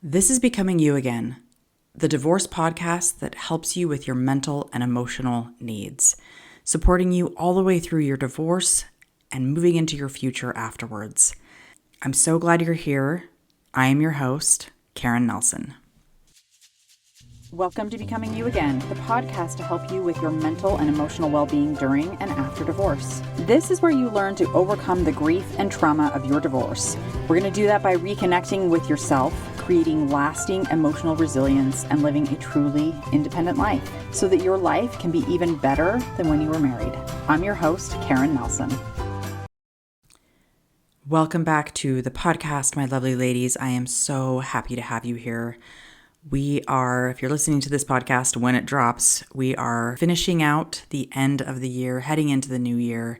This is Becoming You Again, the divorce podcast that helps you with your mental and emotional needs, supporting you all the way through your divorce and moving into your future afterwards. I'm so glad you're here. I am your host, Karen Nelson. Welcome to Becoming You Again, the podcast to help you with your mental and emotional well-being during and after divorce. This is where you learn to overcome the grief and trauma of your divorce. We're going to do that by reconnecting with yourself, creating lasting emotional resilience, and living a truly independent life so that your life can be even better than when you were married. I'm your host, Karen Nelson. Welcome back to the podcast, my lovely ladies. I am so happy to have you here. We are, if you're listening to this podcast when it drops, we are finishing out the end of the year, heading into the new year.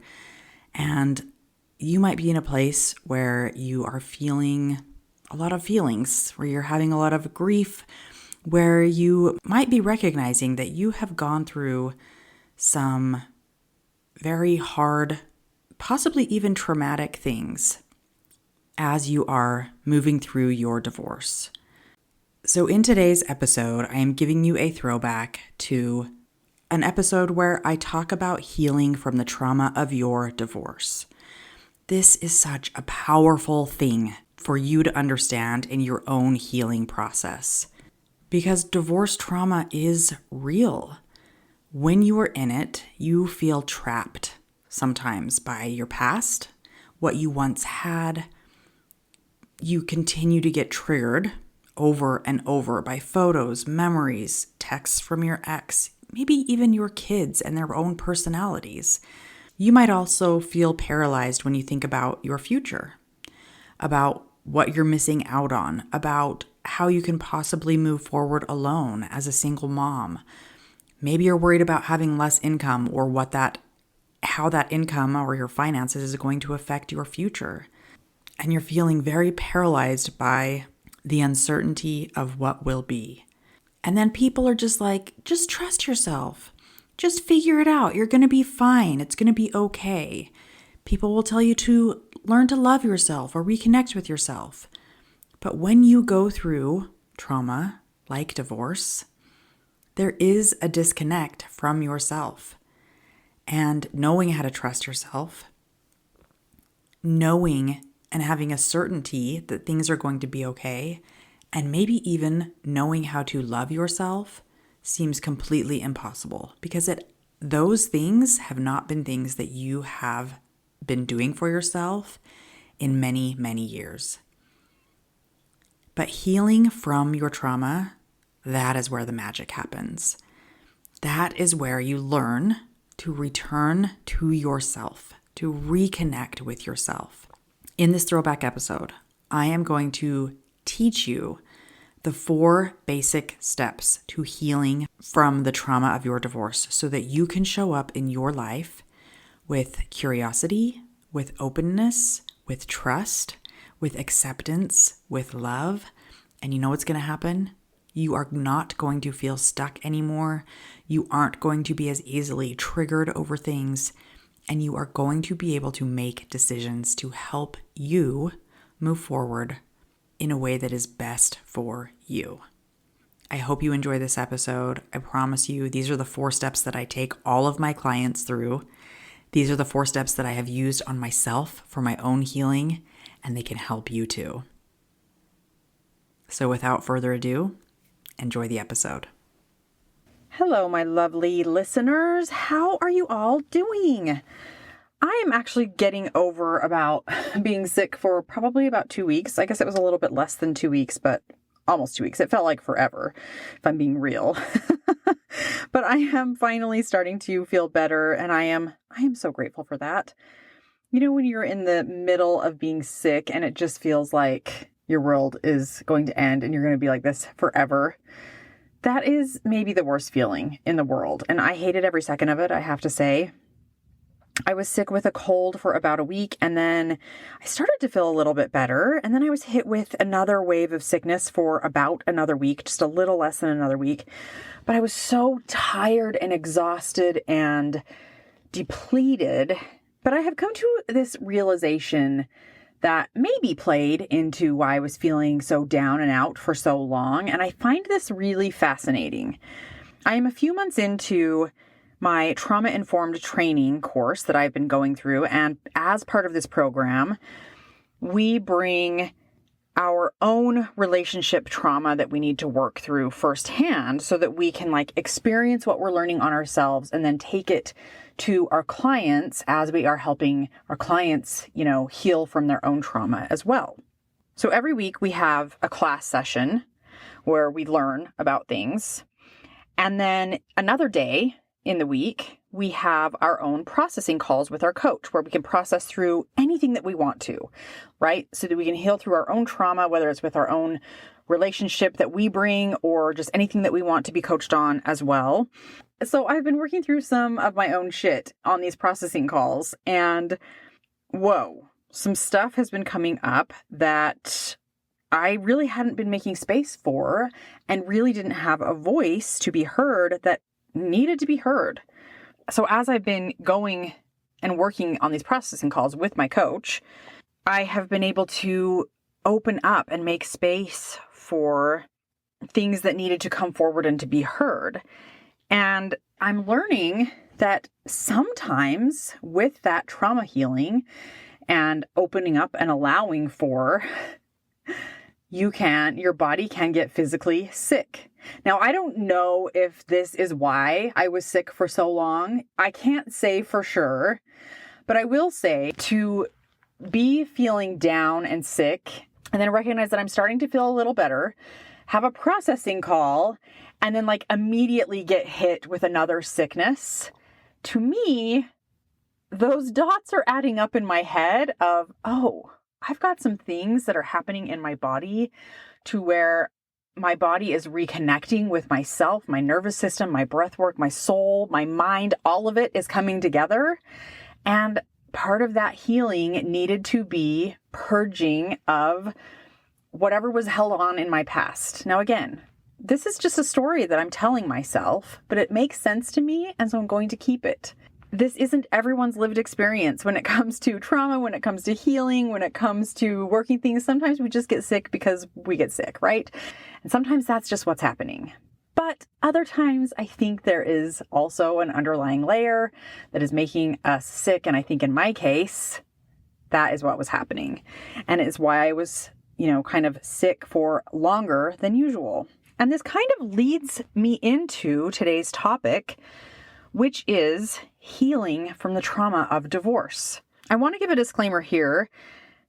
And you might be in a place where you are feeling a lot of feelings, where you're having a lot of grief, where you might be recognizing that you have gone through some very hard, possibly even traumatic things as you are moving through your divorce. So in today's episode, I am giving you a throwback to an episode where I talk about healing from the trauma of your divorce. This is such a powerful thing for you to understand in your own healing process, because divorce trauma is real. When you are in it, you feel trapped sometimes by your past, what you once had. You continue to get triggered over and over by photos, memories, texts from your ex, maybe even your kids and their own personalities. You might also feel paralyzed when you think about your future, about what you're missing out on, about how you can possibly move forward alone as a single mom. Maybe you're worried about having less income or how that income or your finances is going to affect your future. And you're feeling very paralyzed by the uncertainty of what will be. And then people are just like, just trust yourself. Just figure it out. You're going to be fine. It's going to be okay. People will tell you to learn to love yourself or reconnect with yourself. But when you go through trauma, like divorce, there is a disconnect from yourself. And knowing how to trust yourself, knowing and having a certainty that things are going to be okay, and maybe even knowing how to love yourself seems completely impossible, because those things have not been things that you have been doing for yourself in many, many years. But healing from your trauma, that is where the magic happens. That is where you learn to return to yourself, to reconnect with yourself. In this throwback episode, I am going to teach you the 4 basic steps to healing from the trauma of your divorce so that you can show up in your life with curiosity, with openness, with trust, with acceptance, with love. And you know what's going to happen? You are not going to feel stuck anymore. You aren't going to be as easily triggered over things. And you are going to be able to make decisions to help you move forward in a way that is best for you. I hope you enjoy this episode. I promise you, these are the 4 steps that I take all of my clients through. These are the 4 steps that I have used on myself for my own healing, and they can help you too. So without further ado, enjoy the episode. Hello, my lovely listeners. How are you all doing? I am actually getting over about being sick for probably about 2 weeks. I guess it was a little bit less than 2 weeks, but almost 2 weeks. It felt like forever, if I'm being real. But I am finally starting to feel better, and I am so grateful for that. You know, when you're in the middle of being sick and it just feels like your world is going to end and you're going to be like this forever, that is maybe the worst feeling in the world. And I hated every second of it, I have to say. I was sick with a cold for about a week, and then I started to feel a little bit better. And then I was hit with another wave of sickness for about another week, just a little less than another week. But I was so tired and exhausted and depleted. But I have come to this realization that maybe played into why I was feeling so down and out for so long. And I find this really fascinating. I am a few months into my trauma-informed training course that I've been going through. And as part of this program, we bring our own relationship trauma that we need to work through firsthand so that we can experience what we're learning on ourselves and then take it to our clients as we are helping our clients, heal from their own trauma as well. So every week we have a class session where we learn about things. And then another day in the week, we have our own processing calls with our coach where we can process through anything that we want to, right? So that we can heal through our own trauma, whether it's with our own relationship that we bring or just anything that we want to be coached on as well. So I've been working through some of my own shit on these processing calls, and whoa, some stuff has been coming up that I really hadn't been making space for and really didn't have a voice to be heard that needed to be heard. So as I've been going and working on these processing calls with my coach, I have been able to open up and make space for things that needed to come forward and to be heard. And I'm learning that sometimes with that trauma healing and opening up and allowing for, your body can get physically sick. Now, I don't know if this is why I was sick for so long. I can't say for sure, but I will say to be feeling down and sick and then recognize that I'm starting to feel a little better, have a processing call, and then immediately get hit with another sickness. To me, those dots are adding up in my head of, oh, I've got some things that are happening in my body to where my body is reconnecting with myself, my nervous system, my breath work, my soul, my mind, all of it is coming together. And part of that healing needed to be purging of whatever was held on in my past. Now, again, this is just a story that I'm telling myself, but it makes sense to me, and so I'm going to keep it. This isn't everyone's lived experience when it comes to trauma, when it comes to healing, when it comes to working things. Sometimes we just get sick because we get sick, right? And sometimes that's just what's happening. But other times I think there is also an underlying layer that is making us sick. And I think in my case, that is what was happening. And it's why I was, kind of sick for longer than usual. And this kind of leads me into today's topic, which is healing from the trauma of divorce. I want to give a disclaimer here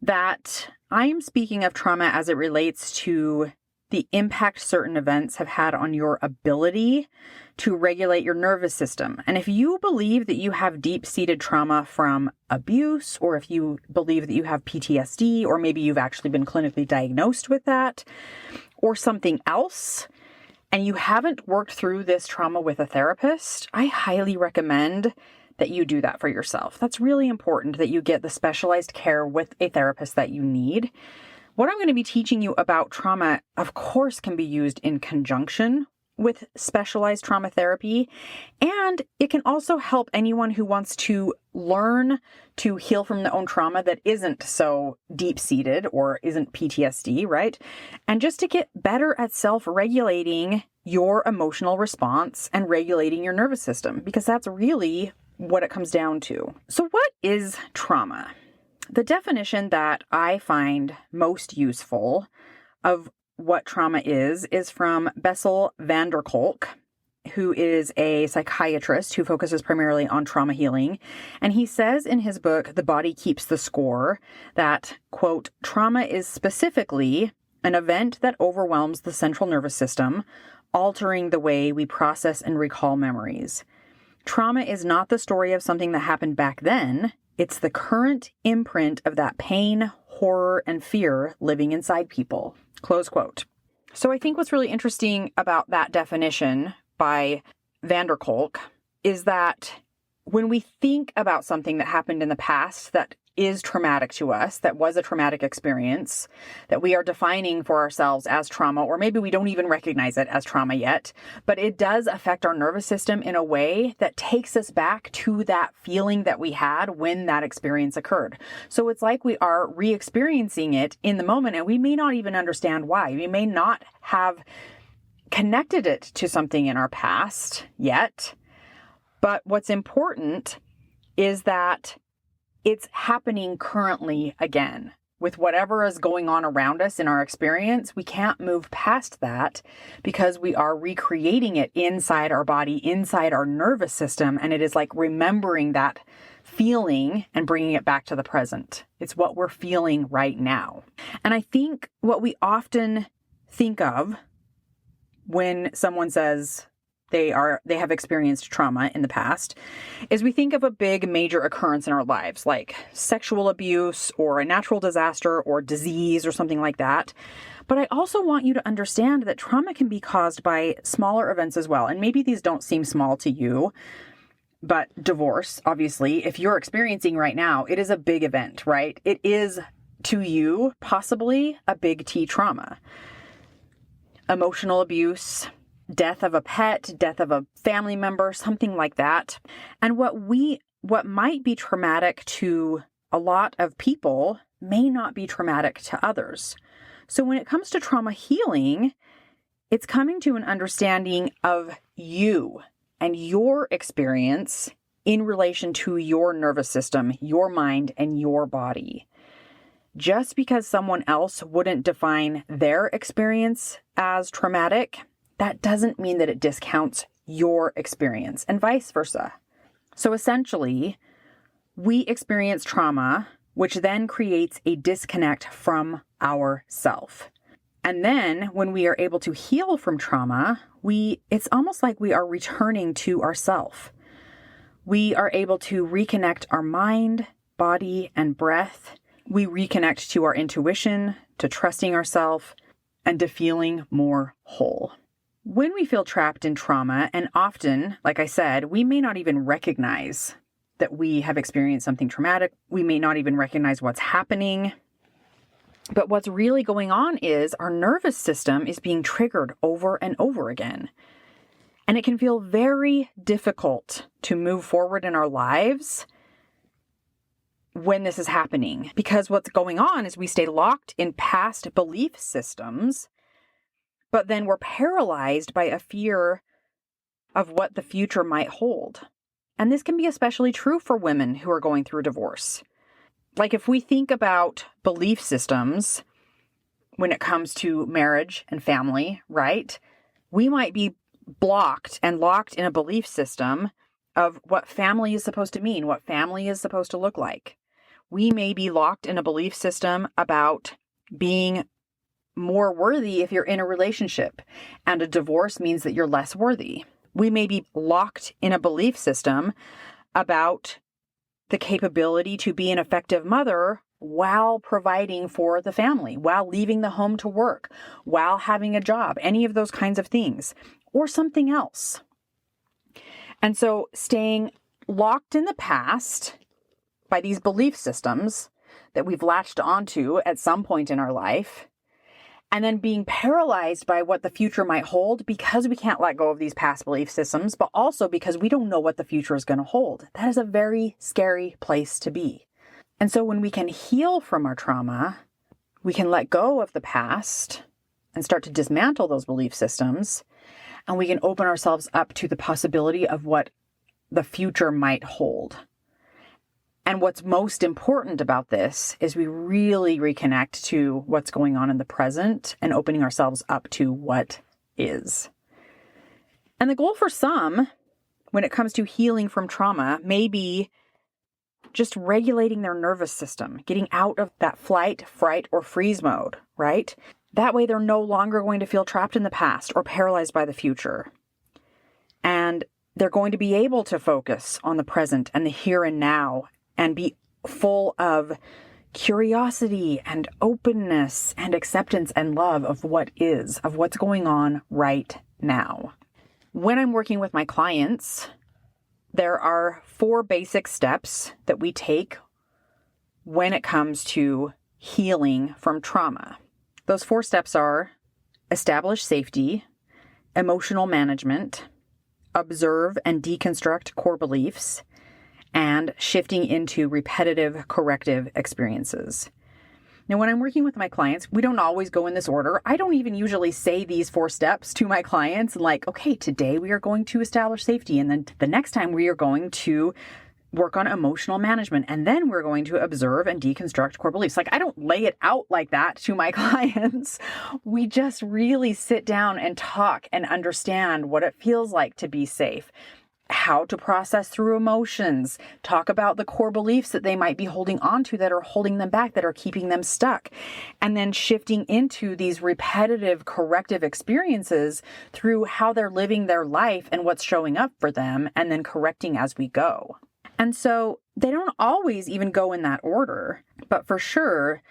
that I am speaking of trauma as it relates to the impact certain events have had on your ability to regulate your nervous system. And if you believe that you have deep-seated trauma from abuse, or if you believe that you have PTSD, or maybe you've actually been clinically diagnosed with that, or something else, and you haven't worked through this trauma with a therapist, I highly recommend that you do that for yourself. That's really important that you get the specialized care with a therapist that you need. What I'm going to be teaching you about trauma, of course, can be used in conjunction with specialized trauma therapy, and it can also help anyone who wants to learn to heal from their own trauma that isn't so deep-seated or isn't PTSD, right? And just to get better at self-regulating your emotional response and regulating your nervous system, because that's really what it comes down to. So what is trauma? The definition that I find most useful of what trauma is from Bessel van der Kolk, who is a psychiatrist who focuses primarily on trauma healing. And he says in his book, The Body Keeps the Score, that, quote, trauma is specifically an event that overwhelms the central nervous system, altering the way we process and recall memories. Trauma is not the story of something that happened back then. It's the current imprint of that pain, horror, and fear living inside people. Close quote. So I think what's really interesting about that definition by van der Kolk is that when we think about something that happened in the past that is traumatic to us, that was a traumatic experience, that we are defining for ourselves as trauma, or maybe we don't even recognize it as trauma yet, but it does affect our nervous system in a way that takes us back to that feeling that we had when that experience occurred. So it's like we are re-experiencing it in the moment, and we may not even understand why. We may not have connected it to something in our past yet, but what's important is that it's happening currently again. With whatever is going on around us in our experience, we can't move past that because we are recreating it inside our body, inside our nervous system, and it is like remembering that feeling and bringing it back to the present. It's what we're feeling right now. And I think what we often think of when someone says they have experienced trauma in the past is we think of a big major occurrence in our lives, like sexual abuse or a natural disaster or disease or something like that. But I also want you to understand that trauma can be caused by smaller events as well. And maybe these don't seem small to you, but divorce, obviously, if you're experiencing right now, it is a big event, right? It is to you possibly a big T trauma. Emotional abuse, death of a pet, death of a family member, something like that. And what might be traumatic to a lot of people may not be traumatic to others. So when it comes to trauma healing, it's coming to an understanding of you and your experience in relation to your nervous system, your mind, and your body. Just because someone else wouldn't define their experience as traumatic, that doesn't mean that it discounts your experience, and vice versa. So essentially, we experience trauma, which then creates a disconnect from ourself. And then when we are able to heal from trauma, it's almost like we are returning to ourself. We are able to reconnect our mind, body, and breath. We reconnect to our intuition, to trusting ourselves, and to feeling more whole. When we feel trapped in trauma, and often, like I said, we may not even recognize that we have experienced something traumatic. We may not even recognize what's happening. But what's really going on is our nervous system is being triggered over and over again. And it can feel very difficult to move forward in our lives when this is happening. Because what's going on is we stay locked in past belief systems, but then we're paralyzed by a fear of what the future might hold. And this can be especially true for women who are going through divorce. Like if we think about belief systems when it comes to marriage and family, right? We might be blocked and locked in a belief system of what family is supposed to mean, what family is supposed to look like. We may be locked in a belief system about being more worthy if you're in a relationship, and a divorce means that you're less worthy. We may be locked in a belief system about the capability to be an effective mother while providing for the family, while leaving the home to work, while having a job, any of those kinds of things, or something else. And so staying locked in the past by these belief systems that we've latched onto at some point in our life, and then being paralyzed by what the future might hold because we can't let go of these past belief systems, but also because we don't know what the future is going to hold. That is a very scary place to be. And so when we can heal from our trauma, we can let go of the past and start to dismantle those belief systems, and we can open ourselves up to the possibility of what the future might hold. And what's most important about this is we really reconnect to what's going on in the present and opening ourselves up to what is. And the goal for some, when it comes to healing from trauma, may be just regulating their nervous system, getting out of that flight, fright, or freeze mode, right? That way they're no longer going to feel trapped in the past or paralyzed by the future. And they're going to be able to focus on the present and the here and now, and be full of curiosity and openness and acceptance and love of what is, of what's going on right now. When I'm working with my clients, there are 4 basic steps that we take when it comes to healing from trauma. Those 4 steps are establish safety, emotional management, observe and deconstruct core beliefs, and shifting into repetitive corrective experiences. Now, when I'm working with my clients, we don't always go in this order. I don't even usually say these 4 steps to my clients like, okay, today we are going to establish safety. And then the next time we are going to work on emotional management. And then we're going to observe and deconstruct core beliefs. Like, I don't lay it out like that to my clients. We just really sit down and talk and understand what it feels like to be safe, how to process through emotions, talk about the core beliefs that they might be holding on to that are holding them back, that are keeping them stuck, and then shifting into these repetitive corrective experiences through how they're living their life and what's showing up for them, and then correcting as we go. And so they don't always even go in that order, but for sure,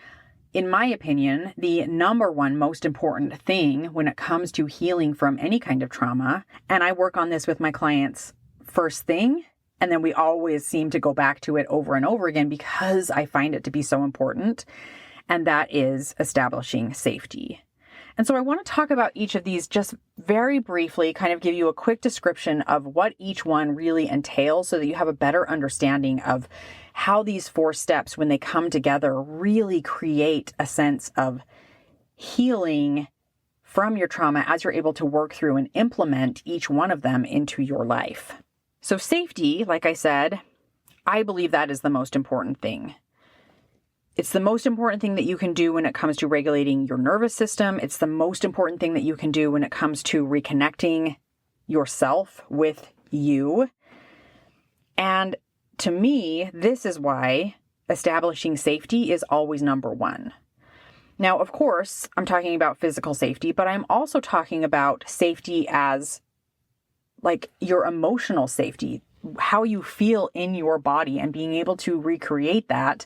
in my opinion, the number one most important thing when it comes to healing from any kind of trauma, and I work on this with my clients first thing, and then we always seem to go back to it over and over again because I find it to be so important, and that is establishing safety. And so I want to talk about each of these just very briefly, kind of give you a quick description of what each one really entails so that you have a better understanding of how these 4 steps, when they come together, really create a sense of healing from your trauma as you're able to work through and implement each one of them into your life. So safety, like I said, I believe that is the most important thing. It's the most important thing that you can do when it comes to regulating your nervous system. It's the most important thing that you can do when it comes to reconnecting yourself with you. And to me, this is why establishing safety is always number 1. Now, of course, I'm talking about physical safety, but I'm also talking about safety as like your emotional safety, how you feel in your body, and being able to recreate that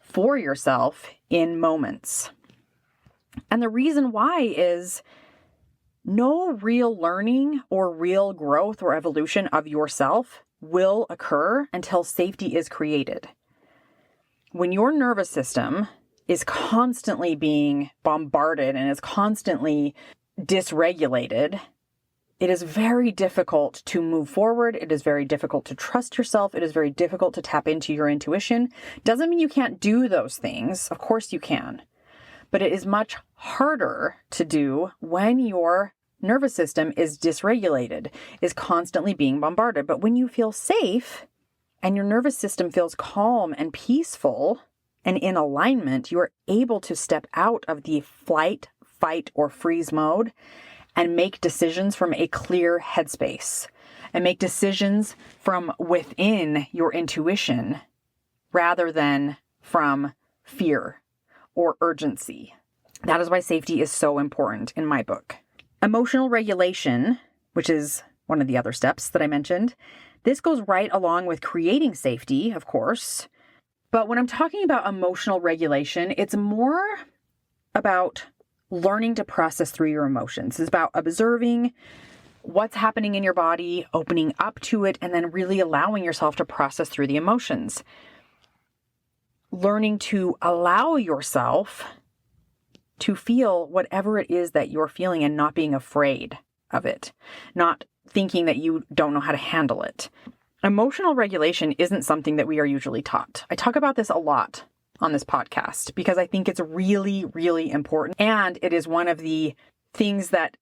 for yourself in moments. And the reason why is no real learning or real growth or evolution of yourself will occur until safety is created. When your nervous system is constantly being bombarded and is constantly dysregulated, it is very difficult to move forward. It is very difficult to trust yourself. It is very difficult to tap into your intuition. Doesn't mean you can't do those things. Of course you can. But it is much harder to do when your nervous system is dysregulated, is constantly being bombarded. But when you feel safe and your nervous system feels calm and peaceful and in alignment, you are able to step out of the flight, fight, or freeze mode and make decisions from a clear headspace, and make decisions from within your intuition rather than from fear or urgency. That is why safety is so important in my book. Emotional regulation, which is one of the other steps that I mentioned, this goes right along with creating safety, of course. But when I'm talking about emotional regulation, it's more about learning to process through your emotions. It's about observing what's happening in your body, opening up to it, and then really allowing yourself to process through the emotions. Learning to allow yourself to feel whatever it is that you're feeling and not being afraid of it, not thinking that you don't know how to handle it. Emotional regulation isn't something that we are usually taught. I talk about this a lot on this podcast because I think it's really, really important. And it is one of the things that,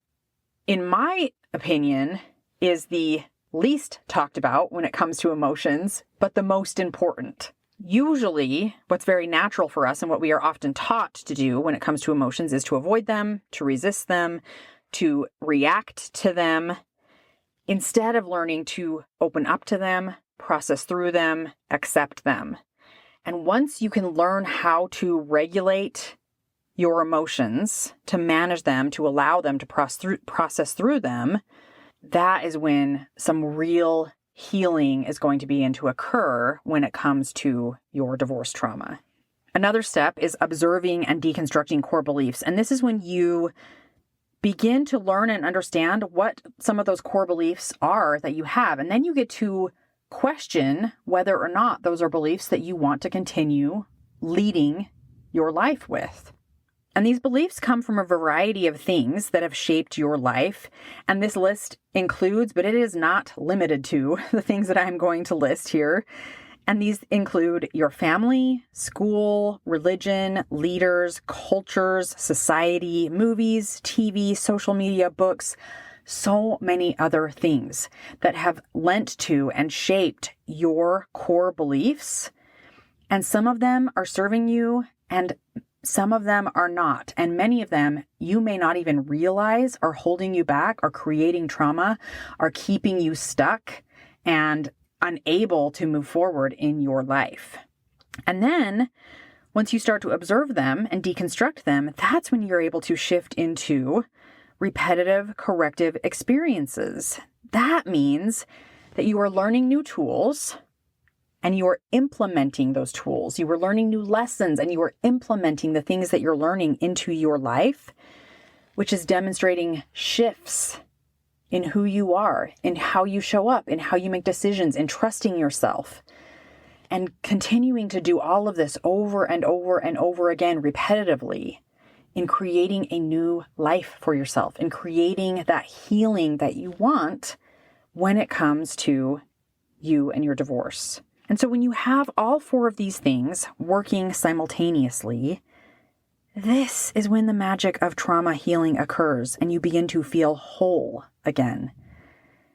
in my opinion, is the least talked about when it comes to emotions, but the most important. Usually, what's very natural for us and what we are often taught to do when it comes to emotions is to avoid them, to resist them, to react to them, instead of learning to open up to them, process through them, accept them. And once you can learn how to regulate your emotions, to manage them, to allow them to process through them, that is when some real healing is going to begin to occur when it comes to your divorce trauma. Another step is observing and deconstructing core beliefs. And this is when you begin to learn and understand what some of those core beliefs are that you have. And then you get to question whether or not those are beliefs that you want to continue leading your life with. And these beliefs come from a variety of things that have shaped your life. And this list includes, but it is not limited to, the things that I'm going to list here. And these include your family, school, religion, leaders, cultures, society, movies, TV, social media, books, so many other things that have lent to and shaped your core beliefs. And some of them are serving you and some of them are not. And many of them you may not even realize are holding you back, are creating trauma, are keeping you stuck and unable to move forward in your life. And then once you start to observe them and deconstruct them, that's when you're able to shift into repetitive corrective experiences. That means that you are learning new tools and you are implementing those tools. You are learning new lessons and you are implementing the things that you're learning into your life, which is demonstrating shifts in who you are, in how you show up, in how you make decisions, in trusting yourself. And continuing to do all of this over and over and over again repetitively in creating a new life for yourself, in creating that healing that you want when it comes to you and your divorce. And so when you have all four of these things working simultaneously, this is when the magic of trauma healing occurs and you begin to feel whole again.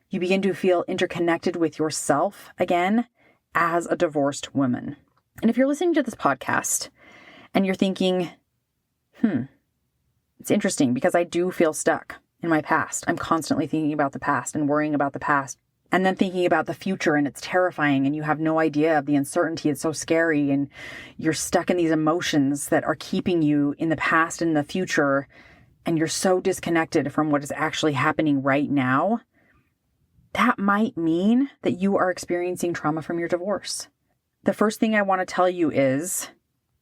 You begin to feel interconnected with yourself again as a divorced woman. And if you're listening to this podcast and you're thinking, it's interesting because I do feel stuck in my past. I'm constantly thinking about the past and worrying about the past. And then thinking about the future, and it's terrifying and you have no idea of the uncertainty. It's so scary and you're stuck in these emotions that are keeping you in the past and the future. And you're so disconnected from what is actually happening right now. That might mean that you are experiencing trauma from your divorce. The first thing I want to tell you is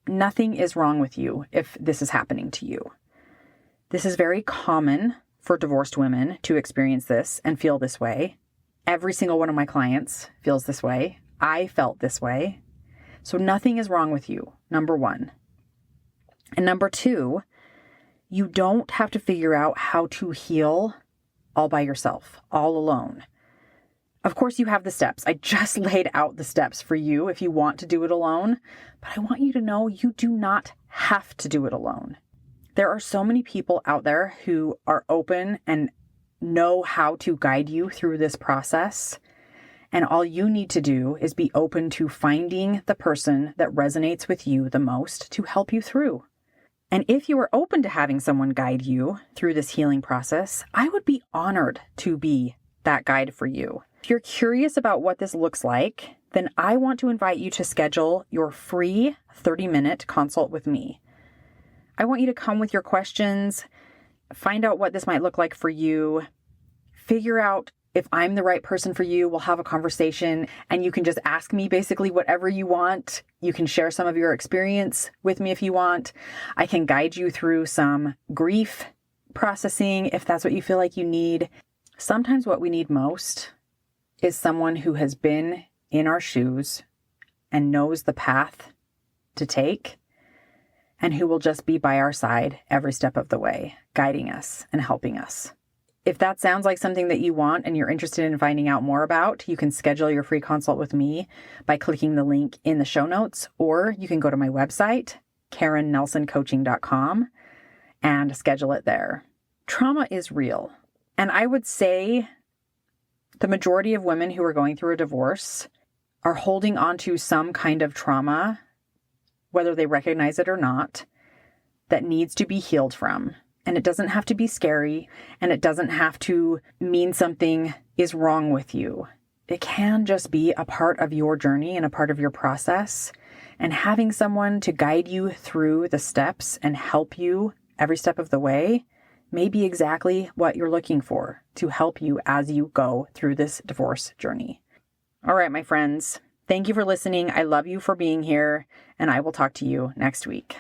nothing is wrong with you if this is happening to you. This is very common for divorced women to experience this and feel this way. Every single one of my clients feels this way. I felt this way. So nothing is wrong with you, number one. And number two, you don't have to figure out how to heal all by yourself, all alone. Of course, you have the steps. I just laid out the steps for you if you want to do it alone. But I want you to know you do not have to do it alone. There are so many people out there who are open and know how to guide you through this process. And all you need to do is be open to finding the person that resonates with you the most to help you through. And if you are open to having someone guide you through this healing process, I would be honored to be that guide for you. If you're curious about what this looks like, then I want to invite you to schedule your free 30-minute consult with me. I want you to come with your questions, find out what this might look like for you, figure out if I'm the right person for you. We'll have a conversation and you can just ask me basically whatever you want. You can share some of your experience with me if you want. I can guide you through some grief processing if that's what you feel like you need. Sometimes what we need most is someone who has been in our shoes and knows the path to take, and who will just be by our side every step of the way, guiding us and helping us. If that sounds like something that you want and you're interested in finding out more about, you can schedule your free consult with me by clicking the link in the show notes, or you can go to my website, KarenNelsonCoaching.com, and schedule it there. Trauma is real. And I would say the majority of women who are going through a divorce are holding on to some kind of trauma, whether they recognize it or not, that needs to be healed from. And it doesn't have to be scary, and it doesn't have to mean something is wrong with you. It can just be a part of your journey and a part of your process. And having someone to guide you through the steps and help you every step of the way may be exactly what you're looking for to help you as you go through this divorce journey. All right, my friends, thank you for listening. I love you for being here, and I will talk to you next week.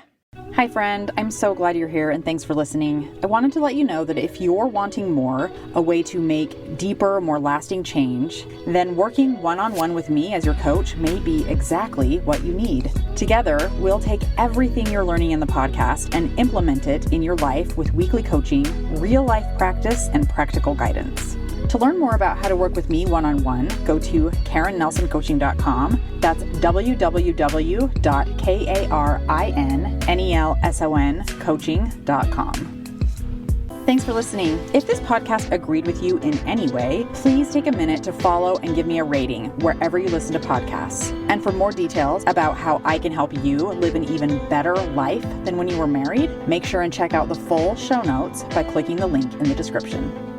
Hi, friend. I'm so glad you're here and thanks for listening. I wanted to let you know that if you're wanting more, a way to make deeper, more lasting change, then working one-on-one with me as your coach may be exactly what you need. Together, we'll take everything you're learning in the podcast and implement it in your life with weekly coaching, real-life practice, and practical guidance. To learn more about how to work with me one-on-one, go to KarenNelsonCoaching.com. That's www.KarenNelsonCoaching.com. Thanks for listening. If this podcast agreed with you in any way, please take a minute to follow and give me a rating wherever you listen to podcasts. And for more details about how I can help you live an even better life than when you were married, make sure and check out the full show notes by clicking the link in the description.